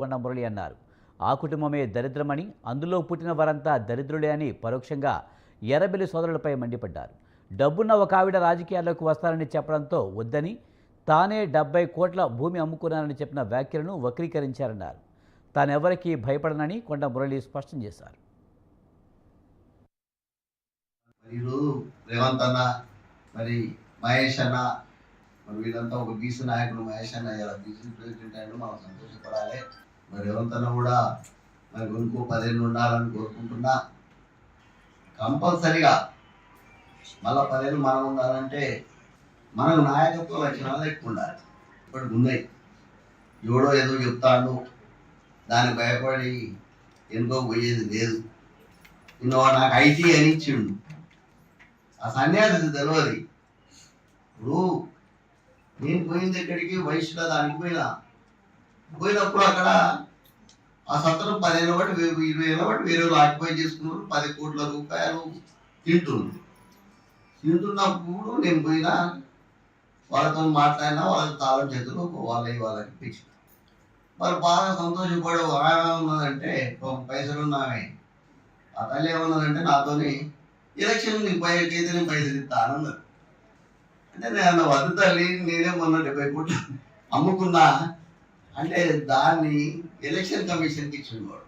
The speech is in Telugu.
కొండ మురళి అన్నారు. ఆ కుటుంబమే దరిద్రమని, అందులో పుట్టిన వారంతా దరిద్రులే అని పరోక్షంగా ఎర్రబెల్లి సోదరులపై మండిపడ్డారు. డబ్బున్న ఒక ఆవిడ రాజకీయాల్లోకి వస్తారని చెప్పడంతో వద్దని, తానే 70 కోట్ల భూమి అమ్ముకున్నానని చెప్పిన వ్యాఖ్యలను వక్రీకరించారన్నారు. తానెవరికీ భయపడనని కొండ మురళి స్పష్టం చేశారు. రేవంత్ అన్న, మరి మహేష్ అన్న, మరి వీళ్ళంతా ఒక బీసీ నాయకుడు. మహేష్ అన్న ఇలా బీసీ ప్రెసిడెంట్ అయినా మనం సంతోషపడాలి. మరి రేవంత్ అన్న కూడా మరి ఇంకో 10 ఏళ్ళు ఉండాలని కోరుకుంటున్నా. కంపల్సరిగా మళ్ళా 10 ఏళ్ళు మనం ఉండాలంటే మనకు నాయకత్వ లక్షణాలు ఎక్కువ ఉండాలి. ఇప్పటికి ఉన్నాయి. ఎవడో ఏదో చెప్తాడు, దానికి భయపడి ఎందుకో పోయేది లేదు. నాకు ఐటీ అని ఇచ్చిండు, ఆ సన్యాసి తెలియదు. ఇప్పుడు నేను పోయింది ఎక్కడికి, వయసులో దానికి పోయినప్పుడు అక్కడ ఆ సత్తరం 10 ఏళ్ళ బట్టి 20 ఏళ్ళ బట్టి వేరే వాళ్ళు ఆక్యుపై చేసుకున్నారు. 10 కోట్ల రూపాయలు తింటున్నప్పుడు నేను పోయినా, వాళ్ళతో మాట్లాడినా, వాళ్ళకి తాళం చేతులు వాళ్ళకి పిచ్చి. వాళ్ళు బాగా సంతోషపడే ఉన్నదంటే పైసలు ఉన్నామే. ఆ తల్లి ఏమన్నదంటే నాతోని ఎలక్షన్ నీకు అయితే నేను పైసలు ఇస్తా అన్నది. అంటే నేను వద్దు తల్లి, నేనే మొన్న 70 కోట్లు అమ్ముకున్నా అంటే దాన్ని ఎలక్షన్ కమిషన్కి ఇచ్చిండు వాడు.